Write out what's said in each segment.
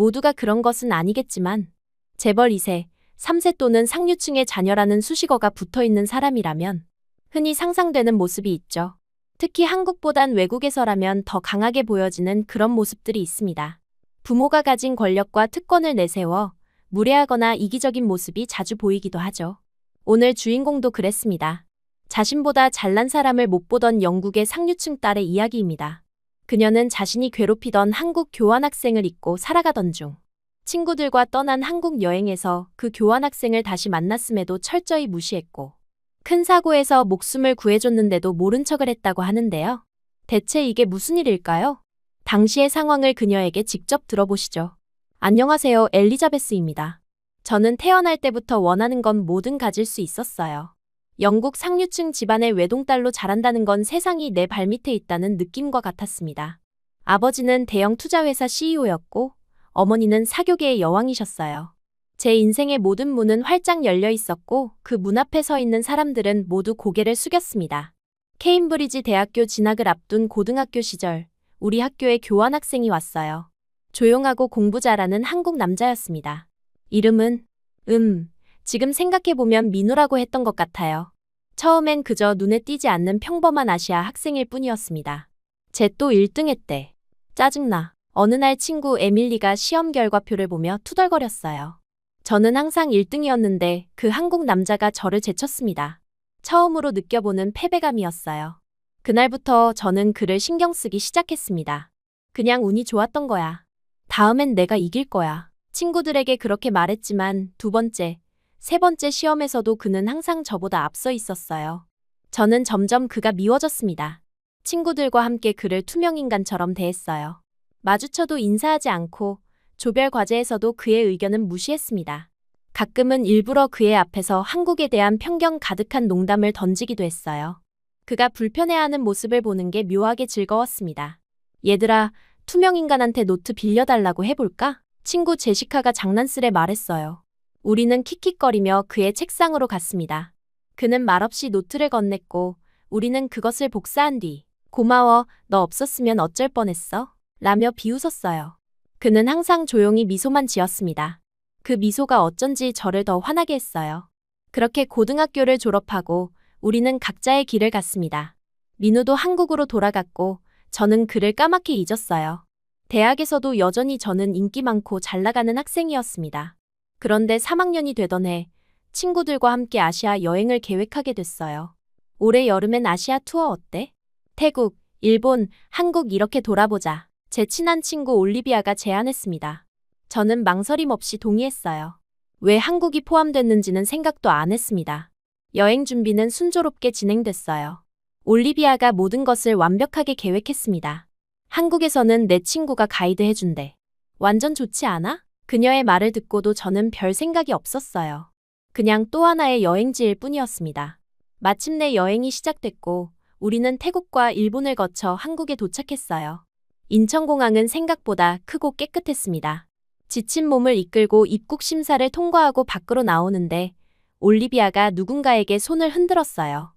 모두가 그런 것은 아니겠지만 재벌 2세, 3세 또는 상류층의 자녀라는 수식어가 붙어있는 사람이라면 흔히 상상되는 모습이 있죠. 특히 한국보단 외국에서라면 더 강하게 보여지는 그런 모습들이 있습니다. 부모가 가진 권력과 특권을 내세워 무례하거나 이기적인 모습이 자주 보이기도 하죠. 오늘 주인공도 그랬습니다. 자신보다 잘난 사람을 못 보던 영국의 상류층 딸의 이야기입니다. 그녀는 자신이 괴롭히던 한국 교환학생을 잊고 살아가던 중 친구들과 떠난 한국 여행에서 그 교환학생을 다시 만났음에도 철저히 무시했고 큰 사고에서 목숨을 구해줬는데도 모른 척을 했다고 하는데요. 대체 이게 무슨 일일까요? 당시의 상황을 그녀에게 직접 들어보시죠. 안녕하세요, 엘리자베스입니다. 저는 태어날 때부터 원하는 건 뭐든 가질 수 있었어요. 영국 상류층 집안의 외동딸로 자란다는 건 세상이 내 발밑에 있다는 느낌과 같았습니다. 아버지는 대형 투자회사 CEO였고 어머니는 사교계의 여왕이셨어요. 제 인생의 모든 문은 활짝 열려 있었고 그 문 앞에 서 있는 사람들은 모두 고개를 숙였습니다. 케임브리지 대학교 진학을 앞둔 고등학교 시절 우리 학교에 교환학생이 왔어요. 조용하고 공부 잘하는 한국 남자였습니다. 이름은 지금 생각해보면 민우라고 했던 것 같아요. 처음엔 그저 눈에 띄지 않는 평범한 아시아 학생일 뿐이었습니다. 쟤 또 1등했대. 짜증나. 어느 날 친구 에밀리가 시험 결과표를 보며 투덜거렸어요. 저는 항상 1등이었는데 그 한국 남자가 저를 제쳤습니다. 처음으로 느껴보는 패배감이었어요. 그날부터 저는 그를 신경 쓰기 시작했습니다. 그냥 운이 좋았던 거야. 다음엔 내가 이길 거야. 친구들에게 그렇게 말했지만 두 번째, 세 번째 시험에서도 그는 항상 저보다 앞서 있었어요. 저는 점점 그가 미워졌습니다. 친구들과 함께 그를 투명인간처럼 대했어요. 마주쳐도 인사하지 않고 조별 과제에서도 그의 의견은 무시했습니다. 가끔은 일부러 그의 앞에서 한국에 대한 편견 가득한 농담을 던지기도 했어요. 그가 불편해하는 모습을 보는 게 묘하게 즐거웠습니다. 얘들아, 투명인간한테 노트 빌려달라고 해볼까? 친구 제시카가 장난스레 말했어요. 우리는 킥킥거리며 그의 책상으로 갔습니다. 그는 말없이 노트를 건넸고 우리는 그것을 복사한 뒤 고마워, 너 없었으면 어쩔 뻔했어? 라며 비웃었어요. 그는 항상 조용히 미소만 지었습니다. 그 미소가 어쩐지 저를 더 화나게 했어요. 그렇게 고등학교를 졸업하고 우리는 각자의 길을 갔습니다. 민우도 한국으로 돌아갔고 저는 그를 까맣게 잊었어요. 대학에서도 여전히 저는 인기 많고 잘 나가는 학생이었습니다. 그런데 3학년이 되던 해 친구들과 함께 아시아 여행을 계획하게 됐어요. 올해 여름엔 아시아 투어 어때? 태국, 일본, 한국 이렇게 돌아보자. 제 친한 친구 올리비아가 제안했습니다. 저는 망설임 없이 동의했어요. 왜 한국이 포함됐는지는 생각도 안 했습니다. 여행 준비는 순조롭게 진행됐어요. 올리비아가 모든 것을 완벽하게 계획했습니다. 한국에서는 내 친구가 가이드 해준대. 완전 좋지 않아? 그녀의 말을 듣고도 저는 별 생각이 없었어요. 그냥 또 하나의 여행지일 뿐이었습니다. 마침내 여행이 시작됐고 우리는 태국과 일본을 거쳐 한국에 도착했어요. 인천공항은 생각보다 크고 깨끗했습니다. 지친 몸을 이끌고 입국 심사를 통과하고 밖으로 나오는데 올리비아가 누군가에게 손을 흔들었어요.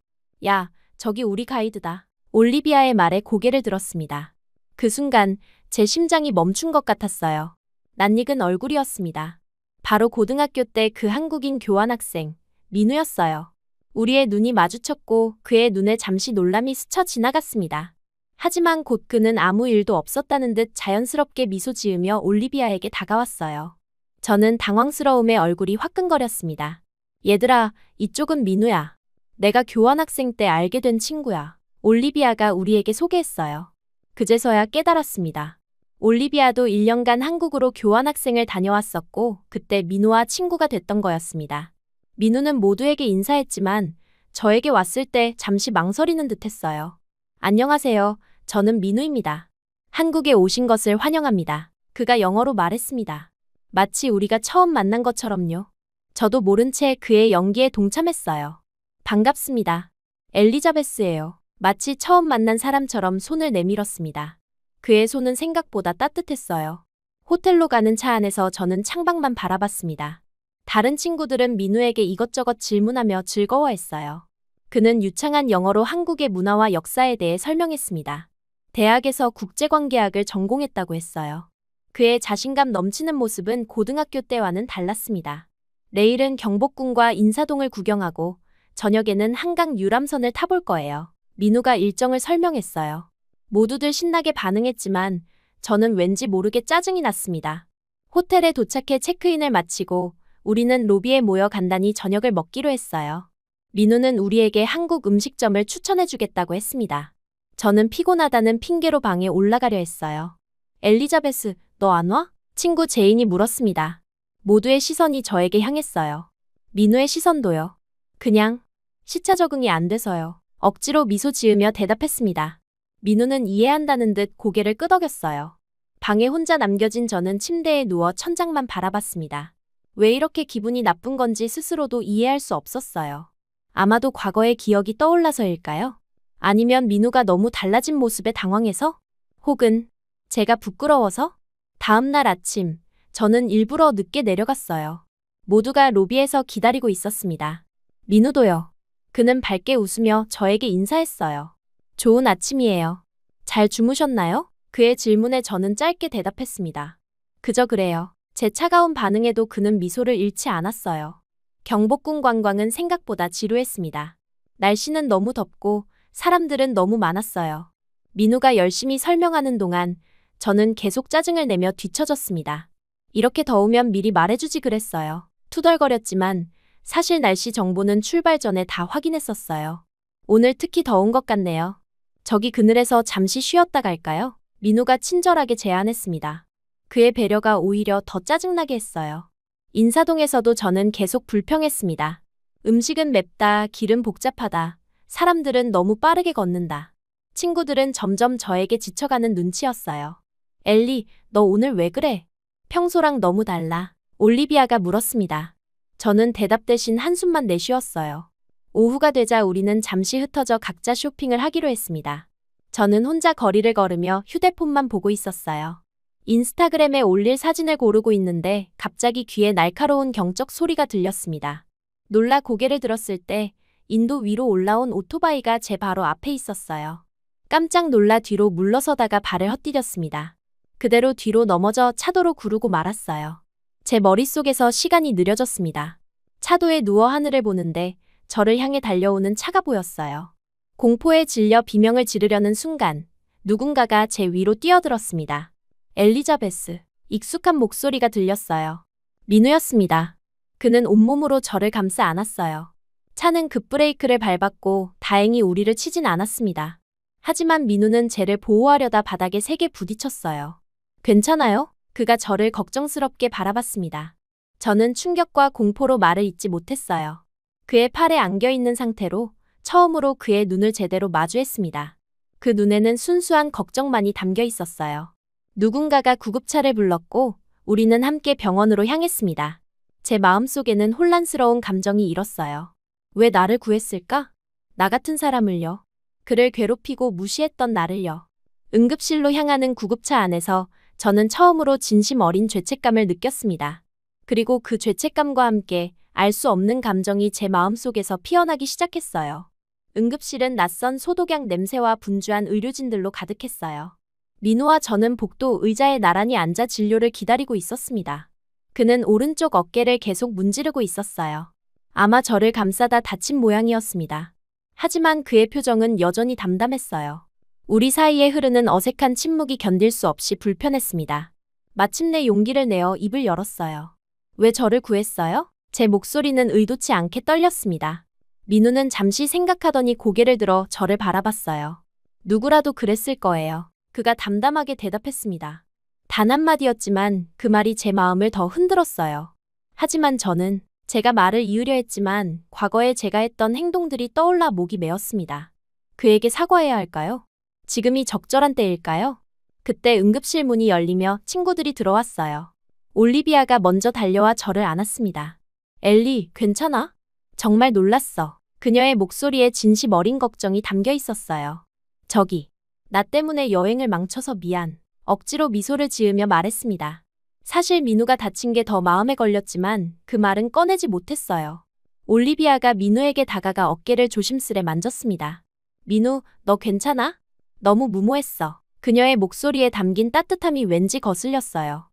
야, 저기 우리 가이드다. 올리비아의 말에 고개를 들었습니다. 그 순간 제 심장이 멈춘 것 같았어요. 낯익은 얼굴이었습니다. 바로 고등학교 때 그 한국인 교환학생, 민우였어요. 우리의 눈이 마주쳤고 그의 눈에 잠시 놀람이 스쳐 지나갔습니다. 하지만 곧 그는 아무 일도 없었다는 듯 자연스럽게 미소 지으며 올리비아에게 다가왔어요. 저는 당황스러움에 얼굴이 화끈거렸습니다. 얘들아, 이쪽은 민우야. 내가 교환학생 때 알게 된 친구야. 올리비아가 우리에게 소개했어요. 그제서야 깨달았습니다. 올리비아도 1년간 한국으로 교환학생을 다녀왔었고 그때 민우와 친구가 됐던 거였습니다. 민우는 모두에게 인사했지만 저에게 왔을 때 잠시 망설이는 듯했어요. 안녕하세요. 저는 민우입니다. 한국에 오신 것을 환영합니다. 그가 영어로 말했습니다. 마치 우리가 처음 만난 것처럼요. 저도 모른 채 그의 연기에 동참했어요. 반갑습니다. 엘리자베스예요. 마치 처음 만난 사람처럼 손을 내밀었습니다. 그의 손은 생각보다 따뜻했어요. 호텔로 가는 차 안에서 저는 창밖만 바라봤습니다. 다른 친구들은 민우에게 이것저것 질문하며 즐거워했어요. 그는 유창한 영어로 한국의 문화와 역사에 대해 설명했습니다. 대학에서 국제관계학을 전공했다고 했어요. 그의 자신감 넘치는 모습은 고등학교 때와는 달랐습니다. 내일은 경복궁과 인사동을 구경하고 저녁에는 한강 유람선을 타볼 거예요. 민우가 일정을 설명했어요. 모두들 신나게 반응했지만 저는 왠지 모르게 짜증이 났습니다. 호텔에 도착해 체크인을 마치고 우리는 로비에 모여 간단히 저녁을 먹기로 했어요. 민우는 우리에게 한국 음식점을 추천해주겠다고 했습니다. 저는 피곤하다는 핑계로 방에 올라가려 했어요. 엘리자베스, 너 안 와? 친구 제인이 물었습니다. 모두의 시선이 저에게 향했어요. 민우의 시선도요. 그냥 시차 적응이 안 돼서요. 억지로 미소 지으며 대답했습니다. 민우는 이해한다는 듯 고개를 끄덕였어요. 방에 혼자 남겨진 저는 침대에 누워 천장만 바라봤습니다. 왜 이렇게 기분이 나쁜 건지 스스로도 이해할 수 없었어요. 아마도 과거의 기억이 떠올라서일까요? 아니면 민우가 너무 달라진 모습에 당황해서? 혹은 제가 부끄러워서? 다음 날 아침, 저는 일부러 늦게 내려갔어요. 모두가 로비에서 기다리고 있었습니다. 민우도요. 그는 밝게 웃으며 저에게 인사했어요. 좋은 아침이에요. 잘 주무셨나요? 그의 질문에 저는 짧게 대답했습니다. 그저 그래요. 제 차가운 반응에도 그는 미소를 잃지 않았어요. 경복궁 관광은 생각보다 지루했습니다. 날씨는 너무 덥고 사람들은 너무 많았어요. 민우가 열심히 설명하는 동안 저는 계속 짜증을 내며 뒤처졌습니다. 이렇게 더우면 미리 말해주지 그랬어요. 투덜거렸지만 사실 날씨 정보는 출발 전에 다 확인했었어요. 오늘 특히 더운 것 같네요. 저기 그늘에서 잠시 쉬었다 갈까요? 민우가 친절하게 제안했습니다. 그의 배려가 오히려 더 짜증나게 했어요. 인사동에서도 저는 계속 불평했습니다. 음식은 맵다, 길은 복잡하다, 사람들은 너무 빠르게 걷는다. 친구들은 점점 저에게 지쳐가는 눈치였어요. 엘리, 너 오늘 왜 그래? 평소랑 너무 달라. 올리비아가 물었습니다. 저는 대답 대신 한숨만 내쉬었어요. 오후가 되자 우리는 잠시 흩어져 각자 쇼핑을 하기로 했습니다. 저는 혼자 거리를 걸으며 휴대폰만 보고 있었어요. 인스타그램에 올릴 사진을 고르고 있는데 갑자기 귀에 날카로운 경적 소리가 들렸습니다. 놀라 고개를 들었을 때 인도 위로 올라온 오토바이가 제 바로 앞에 있었어요. 깜짝 놀라 뒤로 물러서다가 발을 헛디뎠습니다. 그대로 뒤로 넘어져 차도로 구르고 말았어요. 제 머릿속에서 시간이 느려졌습니다. 차도에 누워 하늘을 보는데 저를 향해 달려오는 차가 보였어요. 공포에 질려 비명을 지르려는 순간 누군가가 제 위로 뛰어들었습니다. 엘리자베스. 익숙한 목소리가 들렸어요. 민우였습니다. 그는 온몸으로 저를 감싸 안았어요. 차는 급브레이크를 밟았고 다행히 우리를 치진 않았습니다. 하지만 민우는 쟤를 보호하려다 바닥에 세게 부딪혔어요. 괜찮아요? 그가 저를 걱정스럽게 바라봤습니다. 저는 충격과 공포로 말을 잇지 못했어요. 그의 팔에 안겨있는 상태로 처음으로 그의 눈을 제대로 마주했습니다. 그 눈에는 순수한 걱정만이 담겨 있었어요. 누군가가 구급차를 불렀고 우리는 함께 병원으로 향했습니다. 제 마음속에는 혼란스러운 감정이 일었어요. 왜 나를 구했을까? 나 같은 사람을요. 그를 괴롭히고 무시했던 나를요. 응급실로 향하는 구급차 안에서 저는 처음으로 진심 어린 죄책감을 느꼈습니다. 그리고 그 죄책감과 함께 알 수 없는 감정이 제 마음속에서 피어나기 시작했어요. 응급실은 낯선 소독약 냄새와 분주한 의료진들로 가득했어요. 민우와 저는 복도 의자에 나란히 앉아 진료를 기다리고 있었습니다. 그는 오른쪽 어깨를 계속 문지르고 있었어요. 아마 저를 감싸다 다친 모양이었습니다. 하지만 그의 표정은 여전히 담담했어요. 우리 사이에 흐르는 어색한 침묵이 견딜 수 없이 불편했습니다. 마침내 용기를 내어 입을 열었어요. 왜 저를 구했어요? 제 목소리는 의도치 않게 떨렸습니다. 민우는 잠시 생각하더니 고개를 들어 저를 바라봤어요. 누구라도 그랬을 거예요. 그가 담담하게 대답했습니다. 단 한마디였지만 그 말이 제 마음을 더 흔들었어요. 하지만 저는 제가 말을 이으려 했지만 과거에 제가 했던 행동들이 떠올라 목이 메었습니다. 그에게 사과해야 할까요? 지금이 적절한 때일까요? 그때 응급실 문이 열리며 친구들이 들어왔어요. 올리비아가 먼저 달려와 저를 안았습니다. 엘리, 괜찮아? 정말 놀랐어. 그녀의 목소리에 진심 어린 걱정이 담겨 있었어요. 저기, 나 때문에 여행을 망쳐서 미안. 억지로 미소를 지으며 말했습니다. 사실 민우가 다친 게 더 마음에 걸렸지만 그 말은 꺼내지 못했어요. 올리비아가 민우에게 다가가 어깨를 조심스레 만졌습니다. 민우, 너 괜찮아? 너무 무모했어. 그녀의 목소리에 담긴 따뜻함이 왠지 거슬렸어요.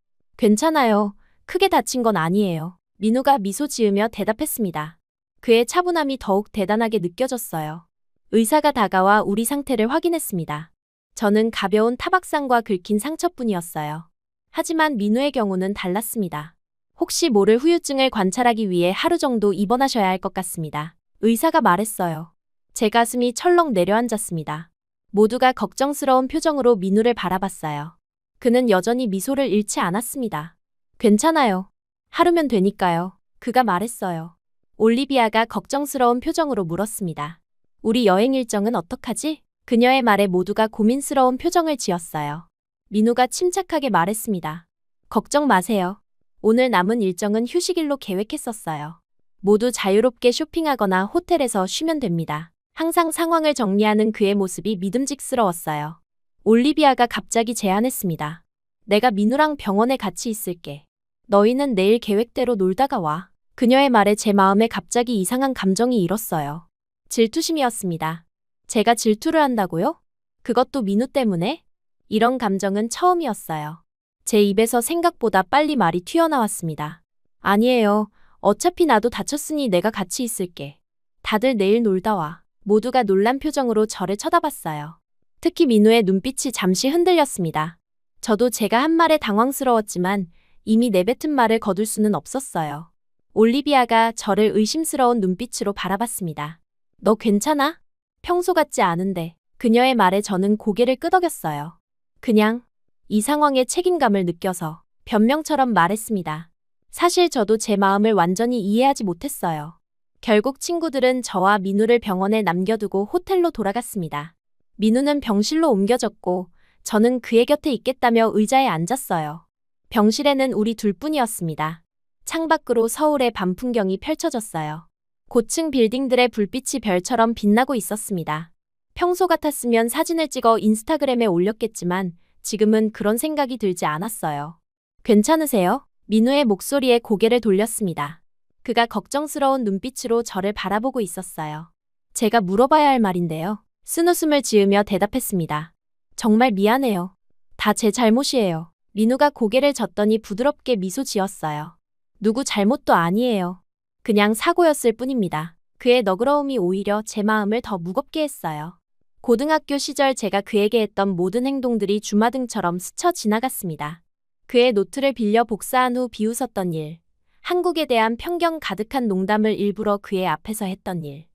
괜찮아요. 크게 다친 건 아니에요. 민우가 미소 지으며 대답했습니다. 그의 차분함이 더욱 대단하게 느껴졌어요. 의사가 다가와 우리 상태를 확인했습니다. 저는 가벼운 타박상과 긁힌 상처뿐이었어요. 하지만 민우의 경우는 달랐습니다. 혹시 모를 후유증을 관찰하기 위해 하루 정도 입원하셔야 할 것 같습니다. 의사가 말했어요. 제 가슴이 철렁 내려앉았습니다. 모두가 걱정스러운 표정으로 민우를 바라봤어요. 그는 여전히 미소를 잃지 않았습니다. 괜찮아요. 하루면 되니까요. 그가 말했어요. 올리비아가 걱정스러운 표정으로 물었습니다. 우리 여행 일정은 어떡하지? 그녀의 말에 모두가 고민스러운 표정을 지었어요. 민우가 침착하게 말했습니다. 걱정 마세요. 오늘 남은 일정은 휴식일로 계획했었어요. 모두 자유롭게 쇼핑하거나 호텔에서 쉬면 됩니다. 항상 상황을 정리하는 그의 모습이 믿음직스러웠어요. 올리비아가 갑자기 제안했습니다. 내가 민우랑 병원에 같이 있을게. 너희는 내일 계획대로 놀다가 와. 그녀의 말에 제 마음에 갑자기 이상한 감정이 일었어요. 질투심이었습니다. 제가 질투를 한다고요? 그것도 민우 때문에? 이런 감정은 처음이었어요. 제 입에서 생각보다 빨리 말이 튀어나왔습니다. 아니에요. 어차피 나도 다쳤으니 내가 같이 있을게. 다들 내일 놀다 와. 모두가 놀란 표정으로 저를 쳐다봤어요. 특히 민우의 눈빛이 잠시 흔들렸습니다. 저도 제가 한 말에 당황스러웠지만 이미 내뱉은 말을 거둘 수는 없었어요. 올리비아가 저를 의심스러운 눈빛으로 바라봤습니다. 너 괜찮아? 평소 같지 않은데. 그녀의 말에 저는 고개를 끄덕였어요. 그냥 이 상황에 책임감을 느껴서 변명처럼 말했습니다. 사실 저도 제 마음을 완전히 이해하지 못했어요. 결국 친구들은 저와 민우를 병원에 남겨두고 호텔로 돌아갔습니다. 민우는 병실로 옮겨졌고 저는 그의 곁에 있겠다며 의자에 앉았어요. 병실에는 우리 둘뿐이었습니다. 창밖으로 서울의 밤 풍경이 펼쳐졌어요. 고층 빌딩들의 불빛이 별처럼 빛나고 있었습니다. 평소 같았으면 사진을 찍어 인스타그램에 올렸겠지만 지금은 그런 생각이 들지 않았어요. 괜찮으세요? 민우의 목소리에 고개를 돌렸습니다. 그가 걱정스러운 눈빛으로 저를 바라보고 있었어요. 제가 물어봐야 할 말인데요. 쓴웃음을 지으며 대답했습니다. 정말 미안해요. 다 제 잘못이에요. 민우가 고개를 젓더니 부드럽게 미소 지었어요. 누구 잘못도 아니에요. 그냥 사고였을 뿐입니다. 그의 너그러움이 오히려 제 마음을 더 무겁게 했어요. 고등학교 시절 제가 그에게 했던 모든 행동들이 주마등처럼 스쳐 지나갔습니다. 그의 노트를 빌려 복사한 후 비웃었던 일, 한국에 대한 편견 가득한 농담을 일부러 그의 앞에서 했던 일.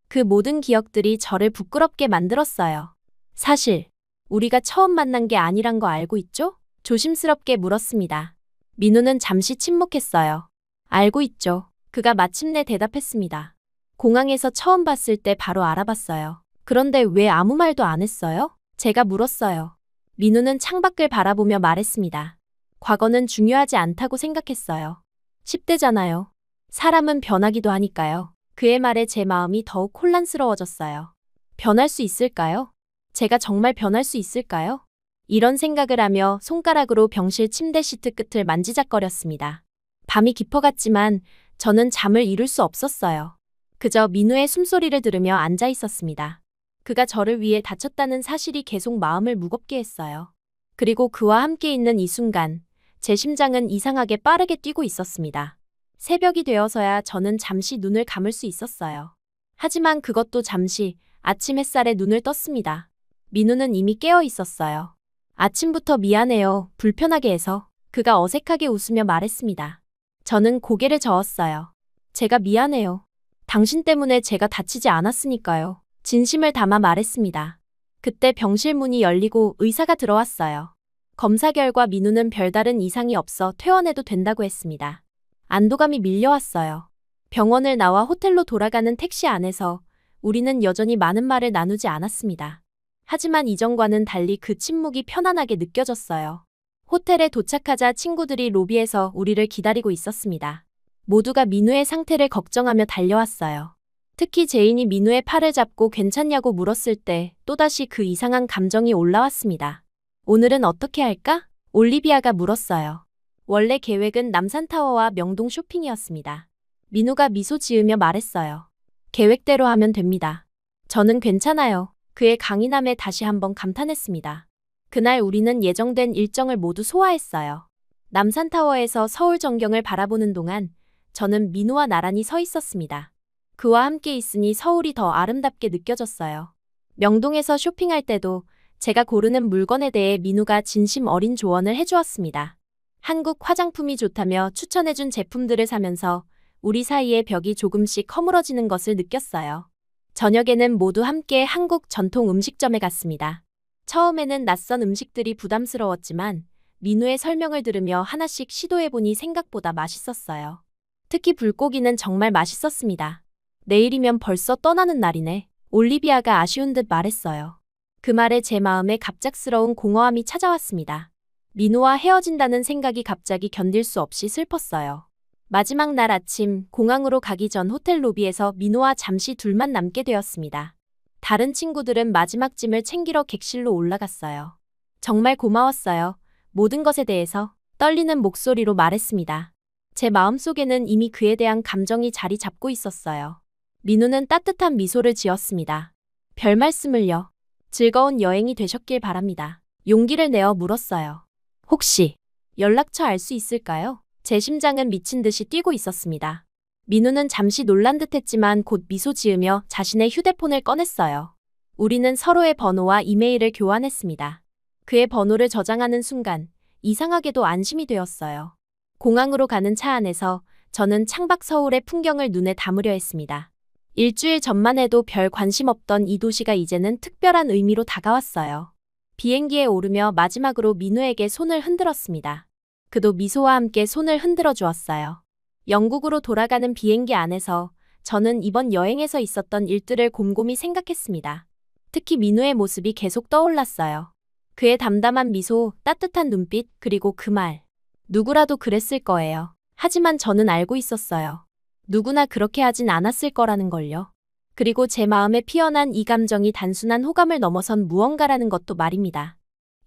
그 모든 기억들이 저를 부끄럽게 만들었어요. 사실 우리가 처음 만난 게 아니란 거 알고 있죠? 조심스럽게 물었습니다. 민우는 잠시 침묵했어요. 알고 있죠. 그가 마침내 대답했습니다. 공항에서 처음 봤을 때 바로 알아봤어요. 그런데 왜 아무 말도 안 했어요? 제가 물었어요. 민우는 창밖을 바라보며 말했습니다. 과거는 중요하지 않다고 생각했어요. 10대잖아요. 사람은 변하기도 하니까요. 그의 말에 제 마음이 더욱 혼란스러워졌어요. 변할 수 있을까요? 제가 정말 변할 수 있을까요? 이런 생각을 하며 손가락으로 병실 침대 시트 끝을 만지작거렸습니다. 밤이 깊어갔지만 저는 잠을 이룰 수 없었어요. 그저 민우의 숨소리를 들으며 앉아 있었습니다. 그가 저를 위해 다쳤다는 사실이 계속 마음을 무겁게 했어요. 그리고 그와 함께 있는 이 순간, 제 심장은 이상하게 빠르게 뛰고 있었습니다. 새벽이 되어서야 저는 잠시 눈을 감을 수 있었어요. 하지만 그것도 잠시 아침 햇살에 눈을 떴습니다. 민우는 이미 깨어 있었어요. 아침부터 미안해요. 불편하게 해서. 그가 어색하게 웃으며 말했습니다. 저는 고개를 저었어요. 제가 미안해요. 당신 때문에 제가 다치지 않았으니까요. 진심을 담아 말했습니다. 그때 병실 문이 열리고 의사가 들어왔어요. 검사 결과 민우는 별다른 이상이 없어 퇴원해도 된다고 했습니다. 안도감이 밀려왔어요. 병원을 나와 호텔로 돌아가는 택시 안에서 우리는 여전히 많은 말을 나누지 않았습니다. 하지만 이전과는 달리 그 침묵이 편안하게 느껴졌어요. 호텔에 도착하자 친구들이 로비에서 우리를 기다리고 있었습니다. 모두가 민우의 상태를 걱정하며 달려왔어요. 특히 제인이 민우의 팔을 잡고 괜찮냐고 물었을 때 또다시 그 이상한 감정이 올라왔습니다. 오늘은 어떻게 할까? 올리비아가 물었어요. 원래 계획은 남산타워와 명동 쇼핑이었습니다. 민우가 미소 지으며 말했어요. 계획대로 하면 됩니다. 저는 괜찮아요. 그의 강인함에 다시 한번 감탄했습니다. 그날 우리는 예정된 일정을 모두 소화했어요. 남산타워에서 서울 전경을 바라보는 동안 저는 민우와 나란히 서 있었습니다. 그와 함께 있으니 서울이 더 아름답게 느껴졌어요. 명동에서 쇼핑할 때도 제가 고르는 물건에 대해 민우가 진심 어린 조언을 해주었습니다. 한국 화장품이 좋다며 추천해준 제품들을 사면서 우리 사이의 벽이 조금씩 허물어지는 것을 느꼈어요. 저녁에는 모두 함께 한국 전통 음식점에 갔습니다. 처음에는 낯선 음식들이 부담스러웠지만 민우의 설명을 들으며 하나씩 시도해보니 생각보다 맛있었어요. 특히 불고기는 정말 맛있었습니다. 내일이면 벌써 떠나는 날이네. 올리비아가 아쉬운 듯 말했어요. 그 말에 제 마음에 갑작스러운 공허함이 찾아왔습니다. 민우와 헤어진다는 생각이 갑자기 견딜 수 없이 슬펐어요. 마지막 날 아침 공항으로 가기 전 호텔 로비에서 민우와 잠시 둘만 남게 되었습니다. 다른 친구들은 마지막 짐을 챙기러 객실로 올라갔어요. 정말 고마웠어요. 모든 것에 대해서 떨리는 목소리로 말했습니다. 제 마음속에는 이미 그에 대한 감정이 자리 잡고 있었어요. 민우는 따뜻한 미소를 지었습니다. 별 말씀을요. 즐거운 여행이 되셨길 바랍니다. 용기를 내어 물었어요. 혹시 연락처 알 수 있을까요? 제 심장은 미친 듯이 뛰고 있었습니다. 민우는 잠시 놀란 듯했지만 곧 미소 지으며 자신의 휴대폰을 꺼냈어요. 우리는 서로의 번호와 이메일을 교환했습니다. 그의 번호를 저장하는 순간 이상하게도 안심이 되었어요. 공항으로 가는 차 안에서 저는 창밖 서울의 풍경을 눈에 담으려 했습니다. 일주일 전만 해도 별 관심 없던 이 도시가 이제는 특별한 의미로 다가왔어요. 비행기에 오르며 마지막으로 민우에게 손을 흔들었습니다. 그도 미소와 함께 손을 흔들어 주었어요. 영국으로 돌아가는 비행기 안에서 저는 이번 여행에서 있었던 일들을 곰곰이 생각했습니다. 특히 민우의 모습이 계속 떠올랐어요. 그의 담담한 미소, 따뜻한 눈빛, 그리고 그 말. 누구라도 그랬을 거예요. 하지만 저는 알고 있었어요. 누구나 그렇게 하진 않았을 거라는 걸요. 그리고 제 마음에 피어난 이 감정이 단순한 호감을 넘어선 무언가라는 것도 말입니다.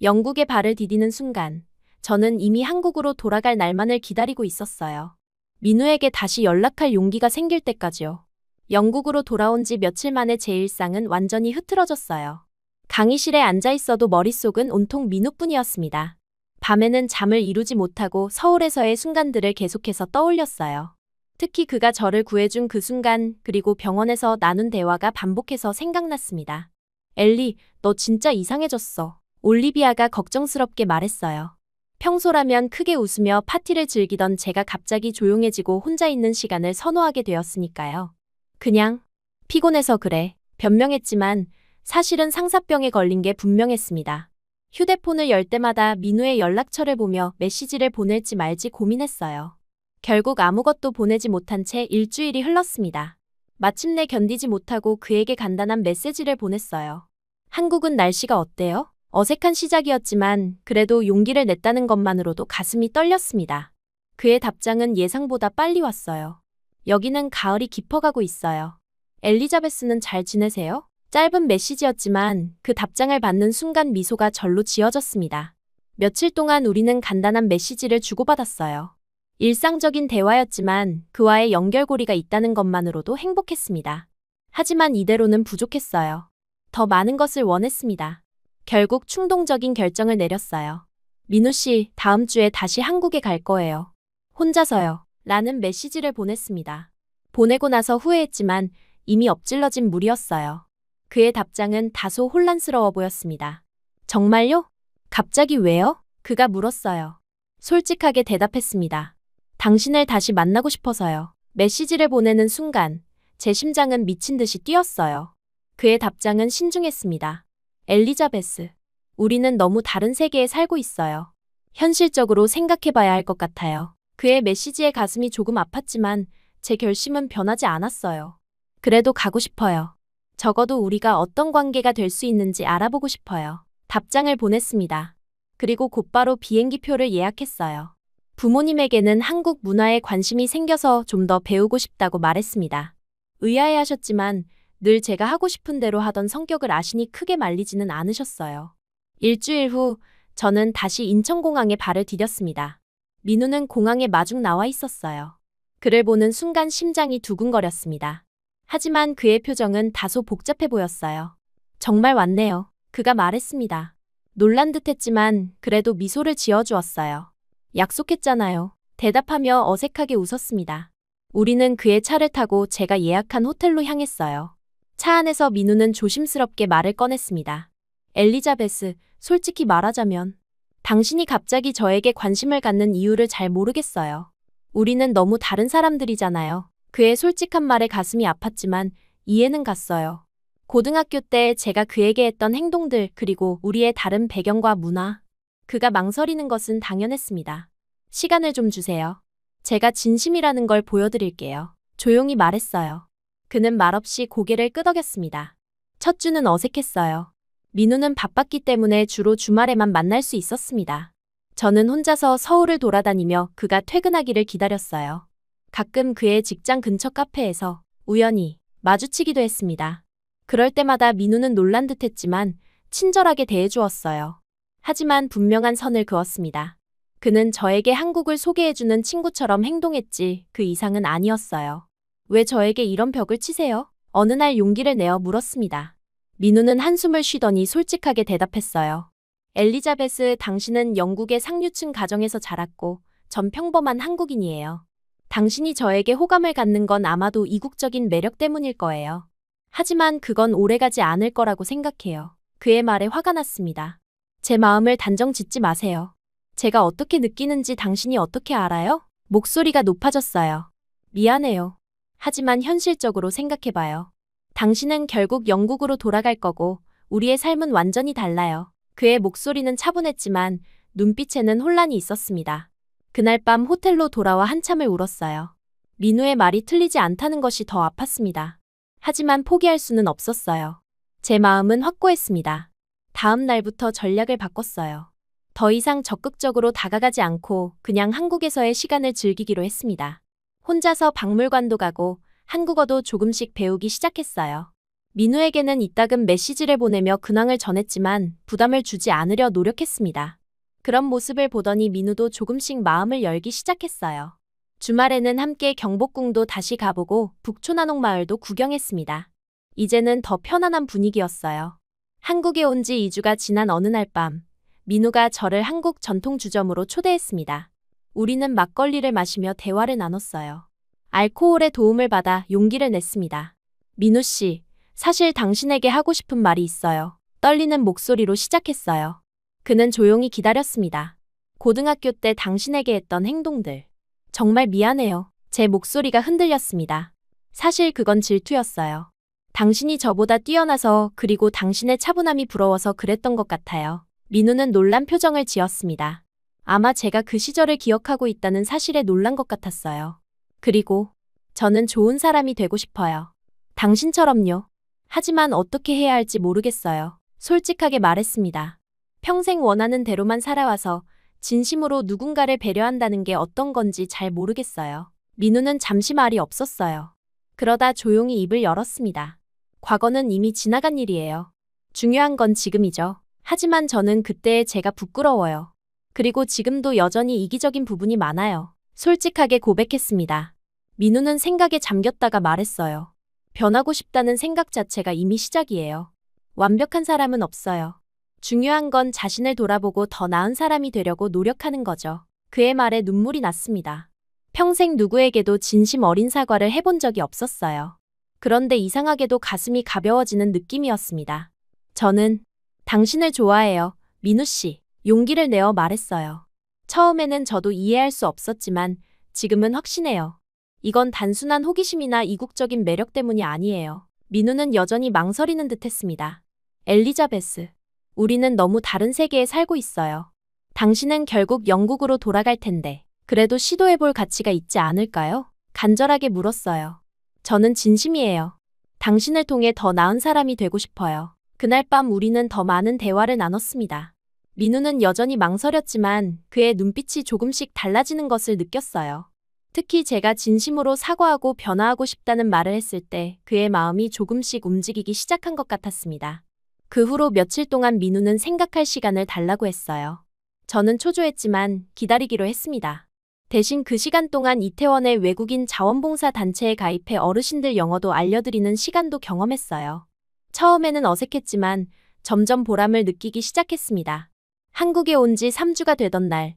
영국에 발을 디디는 순간, 저는 이미 한국으로 돌아갈 날만을 기다리고 있었어요. 민우에게 다시 연락할 용기가 생길 때까지요. 영국으로 돌아온 지 며칠 만에 제 일상은 완전히 흐트러졌어요. 강의실에 앉아 있어도 머릿속은 온통 민우뿐이었습니다. 밤에는 잠을 이루지 못하고 서울에서의 순간들을 계속해서 떠올렸어요. 특히 그가 저를 구해준 그 순간, 그리고 병원에서 나눈 대화가 반복해서 생각났습니다. 엘리, 너 진짜 이상해졌어. 올리비아가 걱정스럽게 말했어요. 평소라면 크게 웃으며 파티를 즐기던 제가 갑자기 조용해지고 혼자 있는 시간을 선호하게 되었으니까요. 그냥 피곤해서 그래. 변명했지만 사실은 상사병에 걸린 게 분명했습니다. 휴대폰을 열 때마다 민우의 연락처를 보며 메시지를 보낼지 말지 고민했어요. 결국 아무것도 보내지 못한 채 일주일이 흘렀습니다. 마침내 견디지 못하고 그에게 간단한 메시지를 보냈어요. 한국은 날씨가 어때요? 어색한 시작이었지만 그래도 용기를 냈다는 것만으로도 가슴이 떨렸습니다. 그의 답장은 예상보다 빨리 왔어요. 여기는 가을이 깊어가고 있어요. 엘리자베스는 잘 지내세요? 짧은 메시지였지만 그 답장을 받는 순간 미소가 절로 지어졌습니다. 며칠 동안 우리는 간단한 메시지를 주고받았어요. 일상적인 대화였지만 그와의 연결고리가 있다는 것만으로도 행복했습니다. 하지만 이대로는 부족했어요. 더 많은 것을 원했습니다. 결국 충동적인 결정을 내렸어요. 민우 씨, 다음 주에 다시 한국에 갈 거예요. 혼자서요. 라는 메시지를 보냈습니다. 보내고 나서 후회했지만 이미 엎질러진 물이었어요. 그의 답장은 다소 혼란스러워 보였습니다. 정말요? 갑자기 왜요? 그가 물었어요. 솔직하게 대답했습니다. 당신을 다시 만나고 싶어서요. 메시지를 보내는 순간 제 심장은 미친 듯이 뛰었어요. 그의 답장은 신중했습니다. 엘리자베스, 우리는 너무 다른 세계에 살고 있어요. 현실적으로 생각해봐야 할 것 같아요. 그의 메시지에 가슴이 조금 아팠지만 제 결심은 변하지 않았어요. 그래도 가고 싶어요. 적어도 우리가 어떤 관계가 될 수 있는지 알아보고 싶어요. 답장을 보냈습니다. 그리고 곧바로 비행기 표를 예약했어요. 부모님에게는 한국 문화에 관심이 생겨서 좀 더 배우고 싶다고 말했습니다. 의아해하셨지만 늘 제가 하고 싶은 대로 하던 성격을 아시니 크게 말리지는 않으셨어요. 일주일 후 저는 다시 인천공항에 발을 디뎠습니다. 민우는 공항에 마중 나와 있었어요. 그를 보는 순간 심장이 두근거렸습니다. 하지만 그의 표정은 다소 복잡해 보였어요. 정말 왔네요. 그가 말했습니다. 놀란 듯했지만 그래도 미소를 지어주었어요. 약속했잖아요. 대답하며 어색하게 웃었습니다. 우리는 그의 차를 타고 제가 예약한 호텔로 향했어요. 차 안에서 민우는 조심스럽게 말을 꺼냈습니다. 엘리자베스, 솔직히 말하자면 당신이 갑자기 저에게 관심을 갖는 이유를 잘 모르겠어요. 우리는 너무 다른 사람들이잖아요. 그의 솔직한 말에 가슴이 아팠지만 이해는 갔어요. 고등학교 때 제가 그에게 했던 행동들 그리고 우리의 다른 배경과 문화. 그가 망설이는 것은 당연했습니다. 시간을 좀 주세요. 제가 진심이라는 걸 보여드릴게요. 조용히 말했어요. 그는 말없이 고개를 끄덕였습니다. 첫 주는 어색했어요. 민우는 바빴기 때문에 주로 주말에만 만날 수 있었습니다. 저는 혼자서 서울을 돌아다니며 그가 퇴근하기를 기다렸어요. 가끔 그의 직장 근처 카페에서 우연히 마주치기도 했습니다. 그럴 때마다 민우는 놀란 듯했지만 친절하게 대해주었어요. 하지만 분명한 선을 그었습니다. 그는 저에게 한국을 소개해주는 친구처럼 행동했지 그 이상은 아니었어요. 왜 저에게 이런 벽을 치세요? 어느 날 용기를 내어 물었습니다. 민우는 한숨을 쉬더니 솔직하게 대답했어요. 엘리자베스, 당신은 영국의 상류층 가정에서 자랐고 전 평범한 한국인이에요. 당신이 저에게 호감을 갖는 건 아마도 이국적인 매력 때문일 거예요. 하지만 그건 오래가지 않을 거라고 생각해요. 그의 말에 화가 났습니다. 제 마음을 단정 짓지 마세요. 제가 어떻게 느끼는지 당신이 어떻게 알아요? 목소리가 높아졌어요. 미안해요. 하지만 현실적으로 생각해봐요. 당신은 결국 영국으로 돌아갈 거고 우리의 삶은 완전히 달라요. 그의 목소리는 차분했지만 눈빛에는 혼란이 있었습니다. 그날 밤 호텔로 돌아와 한참을 울었어요. 민우의 말이 틀리지 않다는 것이 더 아팠습니다. 하지만 포기할 수는 없었어요. 제 마음은 확고했습니다. 다음 날부터 전략을 바꿨어요. 더 이상 적극적으로 다가가지 않고 그냥 한국에서의 시간을 즐기기로 했습니다. 혼자서 박물관도 가고 한국어도 조금씩 배우기 시작했어요. 민우에게는 이따금 메시지를 보내며 근황을 전했지만 부담을 주지 않으려 노력했습니다. 그런 모습을 보더니 민우도 조금씩 마음을 열기 시작했어요. 주말에는 함께 경복궁도 다시 가보고 북촌한옥마을도 구경했습니다. 이제는 더 편안한 분위기였어요. 한국에 온 지 2주가 지난 어느 날 밤, 민우가 저를 한국 전통 주점으로 초대했습니다. 우리는 막걸리를 마시며 대화를 나눴어요. 알코올의 도움을 받아 용기를 냈습니다. 민우 씨, 사실 당신에게 하고 싶은 말이 있어요. 떨리는 목소리로 시작했어요. 그는 조용히 기다렸습니다. 고등학교 때 당신에게 했던 행동들. 정말 미안해요. 제 목소리가 흔들렸습니다. 사실 그건 질투였어요. 당신이 저보다 뛰어나서 그리고 당신의 차분함이 부러워서 그랬던 것 같아요. 민우는 놀란 표정을 지었습니다. 아마 제가 그 시절을 기억하고 있다는 사실에 놀란 것 같았어요. 그리고 저는 좋은 사람이 되고 싶어요. 당신처럼요. 하지만 어떻게 해야 할지 모르겠어요. 솔직하게 말했습니다. 평생 원하는 대로만 살아와서 진심으로 누군가를 배려한다는 게 어떤 건지 잘 모르겠어요. 민우는 잠시 말이 없었어요. 그러다 조용히 입을 열었습니다. 과거는 이미 지나간 일이에요. 중요한 건 지금이죠. 하지만 저는 그때의 제가 부끄러워요. 그리고 지금도 여전히 이기적인 부분이 많아요. 솔직하게 고백했습니다. 민우는 생각에 잠겼다가 말했어요. 변하고 싶다는 생각 자체가 이미 시작이에요. 완벽한 사람은 없어요. 중요한 건 자신을 돌아보고 더 나은 사람이 되려고 노력하는 거죠. 그의 말에 눈물이 났습니다. 평생 누구에게도 진심 어린 사과를 해본 적이 없었어요. 그런데 이상하게도 가슴이 가벼워지는 느낌이었습니다. 저는 당신을 좋아해요, 민우 씨. 용기를 내어 말했어요. 처음에는 저도 이해할 수 없었지만 지금은 확신해요. 이건 단순한 호기심이나 이국적인 매력 때문이 아니에요. 민우는 여전히 망설이는 듯했습니다. 엘리자베스, 우리는 너무 다른 세계에 살고 있어요. 당신은 결국 영국으로 돌아갈 텐데 그래도 시도해볼 가치가 있지 않을까요? 간절하게 물었어요. 저는 진심이에요. 당신을 통해 더 나은 사람이 되고 싶어요. 그날 밤 우리는 더 많은 대화를 나눴습니다. 민우는 여전히 망설였지만 그의 눈빛이 조금씩 달라지는 것을 느꼈어요. 특히 제가 진심으로 사과하고 변화하고 싶다는 말을 했을 때 그의 마음이 조금씩 움직이기 시작한 것 같았습니다. 그 후로 며칠 동안 민우는 생각할 시간을 달라고 했어요. 저는 초조했지만 기다리기로 했습니다. 대신 그 시간 동안 이태원의 외국인 자원봉사 단체에 가입해 어르신들 영어도 알려드리는 시간도 경험했어요. 처음에는 어색했지만 점점 보람을 느끼기 시작했습니다. 한국에 온 지 3주가 되던 날,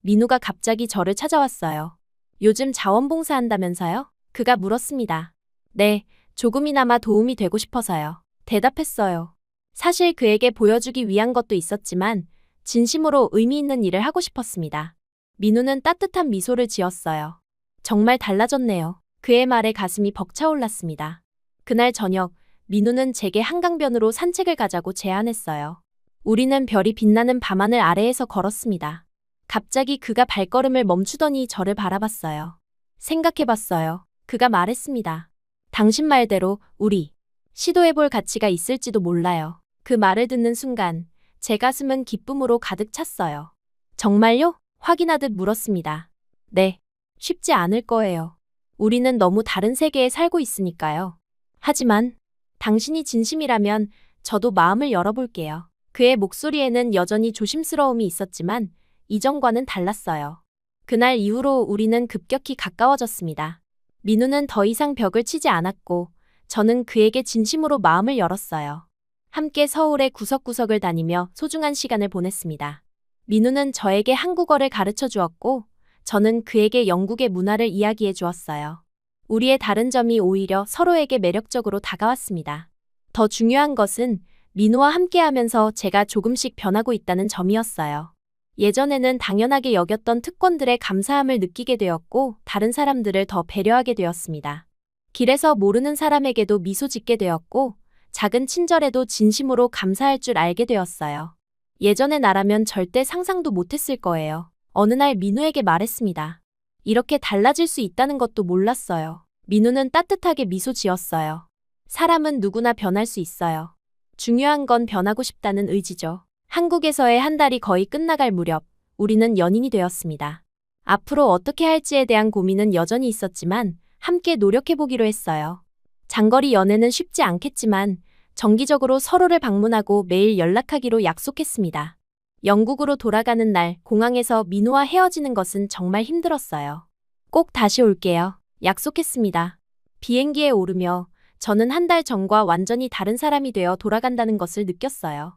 민우가 갑자기 저를 찾아왔어요. 요즘 자원봉사한다면서요? 그가 물었습니다. 네, 조금이나마 도움이 되고 싶어서요. 대답했어요. 사실 그에게 보여주기 위한 것도 있었지만 진심으로 의미 있는 일을 하고 싶었습니다. 민우는 따뜻한 미소를 지었어요. 정말 달라졌네요. 그의 말에 가슴이 벅차올랐습니다. 그날 저녁, 민우는 제게 한강변으로 산책을 가자고 제안했어요. 우리는 별이 빛나는 밤하늘 아래에서 걸었습니다. 갑자기 그가 발걸음을 멈추더니 저를 바라봤어요. 생각해봤어요. 그가 말했습니다. 당신 말대로 우리 시도해볼 가치가 있을지도 몰라요. 그 말을 듣는 순간 제 가슴은 기쁨으로 가득 찼어요. 정말요? 확인하듯 물었습니다. 네, 쉽지 않을 거예요. 우리는 너무 다른 세계에 살고 있으니까요. 하지만 당신이 진심이라면 저도 마음을 열어볼게요. 그의 목소리에는 여전히 조심스러움이 있었지만 이전과는 달랐어요. 그날 이후로 우리는 급격히 가까워졌습니다. 민우는 더 이상 벽을 치지 않았고 저는 그에게 진심으로 마음을 열었어요. 함께 서울의 구석구석을 다니며 소중한 시간을 보냈습니다. 민우는 저에게 한국어를 가르쳐 주었고 저는 그에게 영국의 문화를 이야기해 주었어요. 우리의 다른 점이 오히려 서로에게 매력적으로 다가왔습니다. 더 중요한 것은 민우와 함께하면서 제가 조금씩 변하고 있다는 점이었어요. 예전에는 당연하게 여겼던 특권들의 감사함을 느끼게 되었고 다른 사람들을 더 배려하게 되었습니다. 길에서 모르는 사람에게도 미소 짓게 되었고 작은 친절에도 진심으로 감사할 줄 알게 되었어요. 예전의 나라면 절대 상상도 못했을 거예요. 어느 날 민우에게 말했습니다. 이렇게 달라질 수 있다는 것도 몰랐어요. 민우는 따뜻하게 미소 지었어요. 사람은 누구나 변할 수 있어요. 중요한 건 변하고 싶다는 의지죠. 한국에서의 한 달이 거의 끝나갈 무렵 우리는 연인이 되었습니다. 앞으로 어떻게 할지에 대한 고민은 여전히 있었지만 함께 노력해보기로 했어요. 장거리 연애는 쉽지 않겠지만 정기적으로 서로를 방문하고 매일 연락하기로 약속했습니다. 영국으로 돌아가는 날 공항에서 민우와 헤어지는 것은 정말 힘들었어요. 꼭 다시 올게요. 약속했습니다. 비행기에 오르며 저는 한 달 전과 완전히 다른 사람이 되어 돌아간다는 것을 느꼈어요.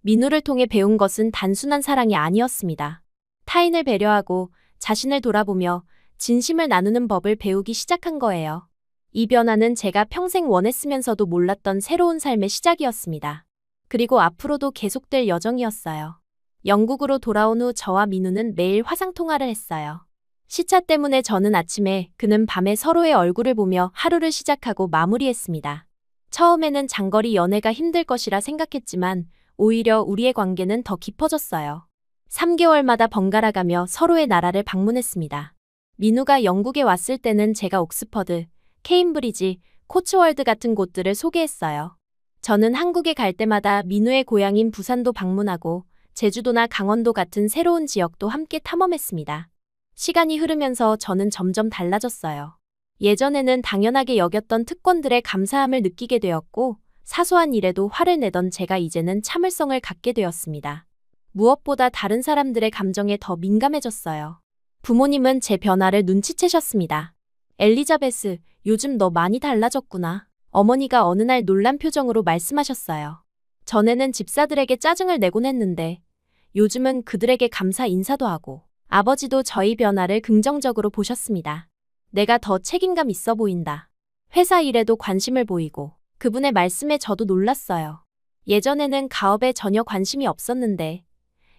민우를 통해 배운 것은 단순한 사랑이 아니었습니다. 타인을 배려하고 자신을 돌아보며 진심을 나누는 법을 배우기 시작한 거예요. 이 변화는 제가 평생 원했으면서도 몰랐던 새로운 삶의 시작이었습니다. 그리고 앞으로도 계속될 여정이었어요. 영국으로 돌아온 후 저와 민우는 매일 화상통화를 했어요. 시차 때문에 저는 아침에, 그는 밤에 서로의 얼굴을 보며 하루를 시작하고 마무리했습니다. 처음에는 장거리 연애가 힘들 것이라 생각했지만 오히려 우리의 관계는 더 깊어졌어요. 3개월마다 번갈아가며 서로의 나라를 방문했습니다. 민우가 영국에 왔을 때는 제가 옥스퍼드, 케임브리지, 코츠월드 같은 곳들을 소개했어요. 저는 한국에 갈 때마다 민우의 고향인 부산도 방문하고 제주도나 강원도 같은 새로운 지역도 함께 탐험했습니다. 시간이 흐르면서 저는 점점 달라졌어요. 예전에는 당연하게 여겼던 특권들의 감사함을 느끼게 되었고 사소한 일에도 화를 내던 제가 이제는 참을성을 갖게 되었습니다. 무엇보다 다른 사람들의 감정에 더 민감해졌어요. 부모님은 제 변화를 눈치채셨습니다. 엘리자베스, 요즘 너 많이 달라졌구나. 어머니가 어느 날 놀란 표정으로 말씀하셨어요. 전에는 집사들에게 짜증을 내곤 했는데 요즘은 그들에게 감사 인사도 하고 아버지도 저희 변화를 긍정적으로 보셨습니다. 내가 더 책임감 있어 보인다. 회사 일에도 관심을 보이고 그분의 말씀에 저도 놀랐어요. 예전에는 가업에 전혀 관심이 없었는데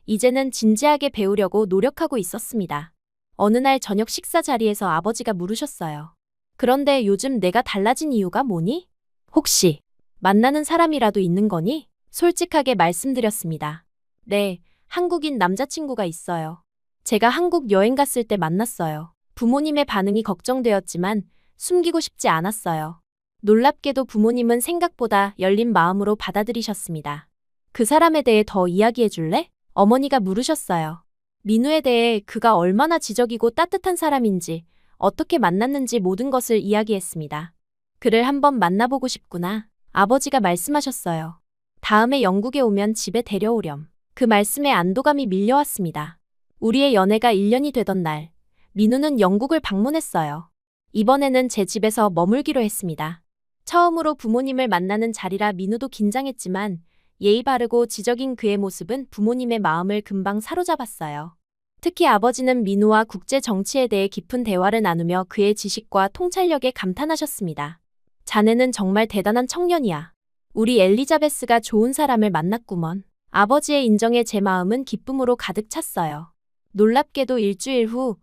이제는 진지하게 배우려고 노력하고 있었습니다. 어느 날 저녁 식사 자리에서 아버지가 물으셨어요. 그런데 요즘 내가 달라진 이유가 뭐니? 혹시 만나는 사람이라도 있는 거니? 솔직하게 말씀드렸습니다. 네, 한국인 남자친구가 있어요. 제가 한국 여행 갔을 때 만났어요. 부모님의 반응이 걱정되었지만 숨기고 싶지 않았어요. 놀랍게도 부모님은 생각보다 열린 마음으로 받아들이셨습니다. 그 사람에 대해 더 이야기해 줄래? 어머니가 물으셨어요. 민우에 대해 그가 얼마나 지적이고 따뜻한 사람인지, 어떻게 만났는지 모든 것을 이야기했습니다. 그를 한번 만나보고 싶구나. 아버지가 말씀하셨어요. 다음에 영국에 오면 집에 데려오렴. 그 말씀에 안도감이 밀려왔습니다. 우리의 연애가 1년이 되던 날, 민우는 영국을 방문했어요. 이번에는 제 집에서 머물기로 했습니다. 처음으로 부모님을 만나는 자리라 민우도 긴장했지만 예의 바르고 지적인 그의 모습은 부모님의 마음을 금방 사로잡았어요. 특히 아버지는 민우와 국제 정치에 대해 깊은 대화를 나누며 그의 지식과 통찰력에 감탄하셨습니다. 자네는 정말 대단한 청년이야. 우리 엘리자베스가 좋은 사람을 만났구먼. 아버지의 인정에 제 마음은 기쁨으로 가득 찼어요. 놀랍게도 일주일 후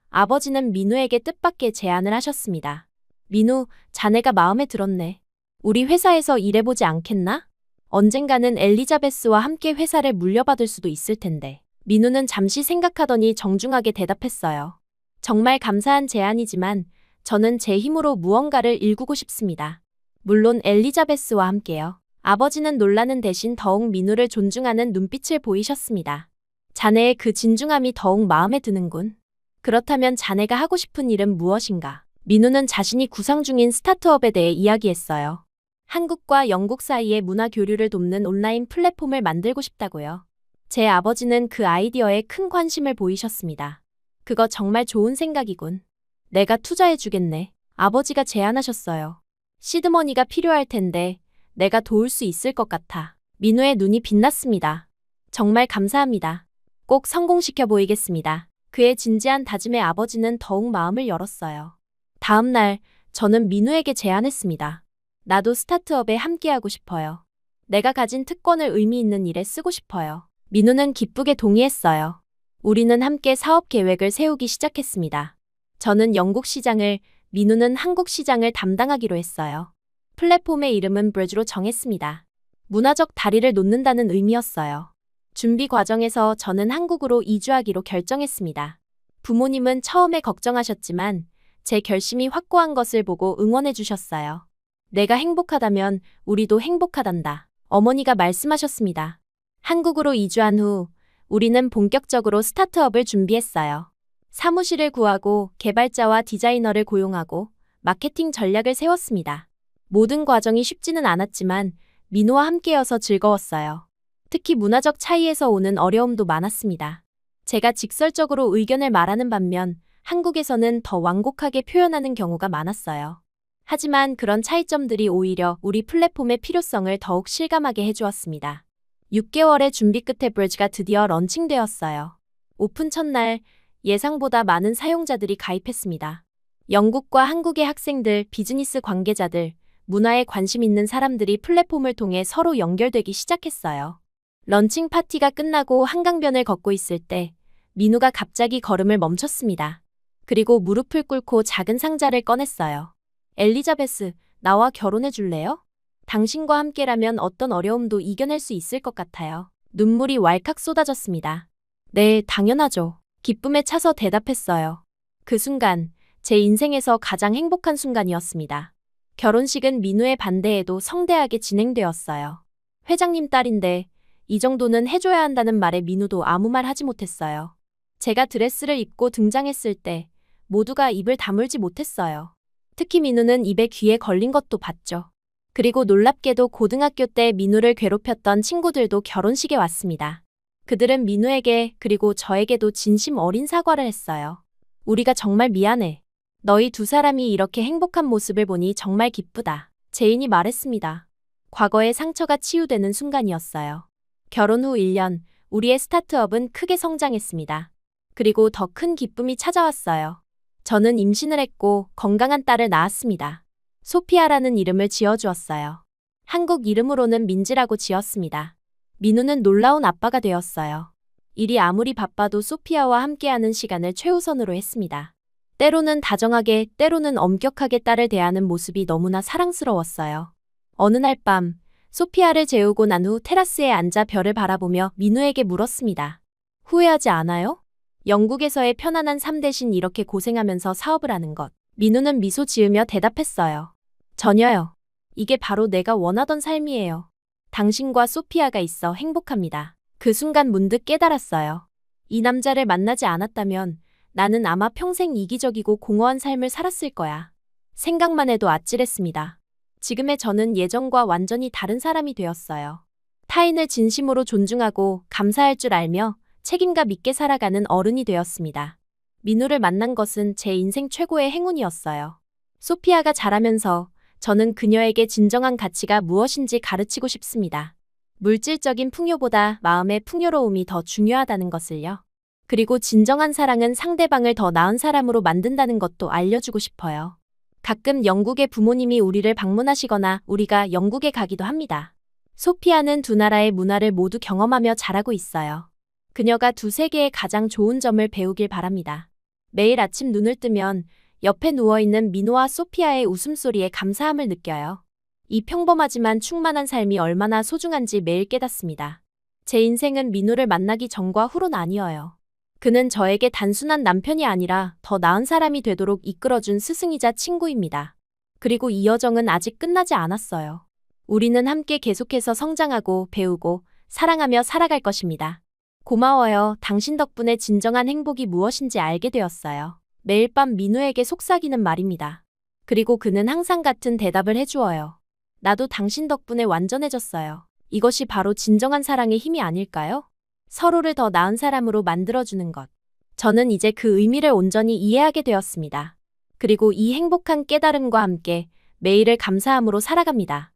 아버지는 민우에게 뜻밖의 제안을 하셨습니다. 민우, 자네가 마음에 들었네. 우리 회사에서 일해보지 않겠나? 언젠가는 엘리자베스와 함께 회사를 물려받을 수도 있을 텐데. 민우는 잠시 생각하더니 정중하게 대답했어요. 정말 감사한 제안이지만 저는 제 힘으로 무언가를 일구고 싶습니다. 물론 엘리자베스와 함께요. 아버지는 놀라는 대신 더욱 민우를 존중하는 눈빛을 보이셨습니다. 자네의 그 진중함이 더욱 마음에 드는군. 그렇다면 자네가 하고 싶은 일은 무엇인가? 민우는 자신이 구상 중인 스타트업에 대해 이야기했어요. 한국과 영국 사이의 문화 교류를 돕는 온라인 플랫폼을 만들고 싶다고요. 제 아버지는 그 아이디어에 큰 관심을 보이셨습니다. 그거 정말 좋은 생각이군. 내가 투자해주겠네. 아버지가 제안하셨어요. 시드머니가 필요할 텐데 내가 도울 수 있을 것 같아. 민우의 눈이 빛났습니다. 정말 감사합니다. 꼭 성공시켜 보이겠습니다. 그의 진지한 다짐에 아버지는 더욱 마음을 열었어요. 다음 날 저는 민우에게 제안했습니다. 나도 스타트업에 함께하고 싶어요. 내가 가진 특권을 의미 있는 일에 쓰고 싶어요. 민우는 기쁘게 동의했어요. 우리는 함께 사업 계획을 세우기 시작했습니다. 저는 영국 시장을, 민우는 한국 시장을 담당하기로 했어요. 플랫폼의 이름은 브리지로 정했습니다. 문화적 다리를 놓는다는 의미였어요. 준비 과정에서 저는 한국으로 이주하기로 결정했습니다. 부모님은 처음에 걱정하셨지만 제 결심이 확고한 것을 보고 응원해 주셨어요. 내가 행복하다면 우리도 행복하단다. 어머니가 말씀하셨습니다. 한국으로 이주한 후 우리는 본격적으로 스타트업을 준비했어요. 사무실을 구하고 개발자와 디자이너를 고용하고 마케팅 전략을 세웠습니다. 모든 과정이 쉽지는 않았지만 민우와 함께여서 즐거웠어요. 특히 문화적 차이에서 오는 어려움도 많았습니다. 제가 직설적으로 의견을 말하는 반면 한국에서는 더 완곡하게 표현하는 경우가 많았어요. 하지만 그런 차이점들이 오히려 우리 플랫폼의 필요성을 더욱 실감하게 해주었습니다. 6개월의 준비 끝에 브리지가 드디어 런칭되었어요. 오픈 첫날 예상보다 많은 사용자들이 가입했습니다. 영국과 한국의 학생들, 비즈니스 관계자들, 문화에 관심 있는 사람들이 플랫폼을 통해 서로 연결되기 시작했어요. 런칭 파티가 끝나고 한강변을 걷고 있을 때 민우가 갑자기 걸음을 멈췄습니다. 그리고 무릎을 꿇고 작은 상자를 꺼냈어요. 엘리자베스, 나와 결혼해 줄래요? 당신과 함께라면 어떤 어려움도 이겨낼 수 있을 것 같아요. 눈물이 왈칵 쏟아졌습니다. 네, 당연하죠. 기쁨에 차서 대답했어요. 그 순간, 제 인생에서 가장 행복한 순간이었습니다. 결혼식은 민우의 반대에도 성대하게 진행되었어요. 회장님 딸인데 이 정도는 해줘야 한다는 말에 민우도 아무 말 하지 못했어요. 제가 드레스를 입고 등장했을 때 모두가 입을 다물지 못했어요. 특히 민우는 입에 귀에 걸린 것도 봤죠. 그리고 놀랍게도 고등학교 때 민우를 괴롭혔던 친구들도 결혼식에 왔습니다. 그들은 민우에게 그리고 저에게도 진심 어린 사과를 했어요. 우리가 정말 미안해. 너희 두 사람이 이렇게 행복한 모습을 보니 정말 기쁘다. 제인이 말했습니다. 과거의 상처가 치유되는 순간이었어요. 결혼 후 1년, 우리의 스타트업은 크게 성장했습니다. 그리고 더 큰 기쁨이 찾아왔어요. 저는 임신을 했고 건강한 딸을 낳았습니다. 소피아라는 이름을 지어주었어요. 한국 이름으로는 민지라고 지었습니다. 민우는 놀라운 아빠가 되었어요. 일이 아무리 바빠도 소피아와 함께하는 시간을 최우선으로 했습니다. 때로는 다정하게, 때로는 엄격하게 딸을 대하는 모습이 너무나 사랑스러웠어요. 어느 날 밤, 소피아를 재우고 난 후 테라스에 앉아 별을 바라보며 민우에게 물었습니다. 후회하지 않아요? 영국에서의 편안한 삶 대신 이렇게 고생하면서 사업을 하는 것. 민우는 미소 지으며 대답했어요. 전혀요. 이게 바로 내가 원하던 삶이에요. 당신과 소피아가 있어 행복합니다. 그 순간 문득 깨달았어요. 이 남자를 만나지 않았다면 나는 아마 평생 이기적이고 공허한 삶을 살았을 거야. 생각만 해도 아찔했습니다. 지금의 저는 예전과 완전히 다른 사람이 되었어요. 타인을 진심으로 존중하고 감사할 줄 알며 책임감 있게 살아가는 어른이 되었습니다. 민우를 만난 것은 제 인생 최고의 행운이었어요. 소피아가 자라면서 저는 그녀에게 진정한 가치가 무엇인지 가르치고 싶습니다. 물질적인 풍요보다 마음의 풍요로움이 더 중요하다는 것을요. 그리고 진정한 사랑은 상대방을 더 나은 사람으로 만든다는 것도 알려주고 싶어요. 가끔 영국의 부모님이 우리를 방문하시거나 우리가 영국에 가기도 합니다. 소피아는 두 나라의 문화를 모두 경험하며 자라고 있어요. 그녀가 두 세계의 가장 좋은 점을 배우길 바랍니다. 매일 아침 눈을 뜨면 옆에 누워있는 민호와 소피아의 웃음소리에 감사함을 느껴요. 이 평범하지만 충만한 삶이 얼마나 소중한지 매일 깨닫습니다. 제 인생은 민호를 만나기 전과 후로 나뉘어요. 그는 저에게 단순한 남편이 아니라 더 나은 사람이 되도록 이끌어준 스승이자 친구입니다. 그리고 이 여정은 아직 끝나지 않았어요. 우리는 함께 계속해서 성장하고 배우고 사랑하며 살아갈 것입니다. 고마워요. 당신 덕분에 진정한 행복이 무엇인지 알게 되었어요. 매일 밤 민우에게 속삭이는 말입니다. 그리고 그는 항상 같은 대답을 해주어요. 나도 당신 덕분에 완전해졌어요. 이것이 바로 진정한 사랑의 힘이 아닐까요? 서로를 더 나은 사람으로 만들어주는 것. 저는 이제 그 의미를 온전히 이해하게 되었습니다. 그리고 이 행복한 깨달음과 함께 매일을 감사함으로 살아갑니다.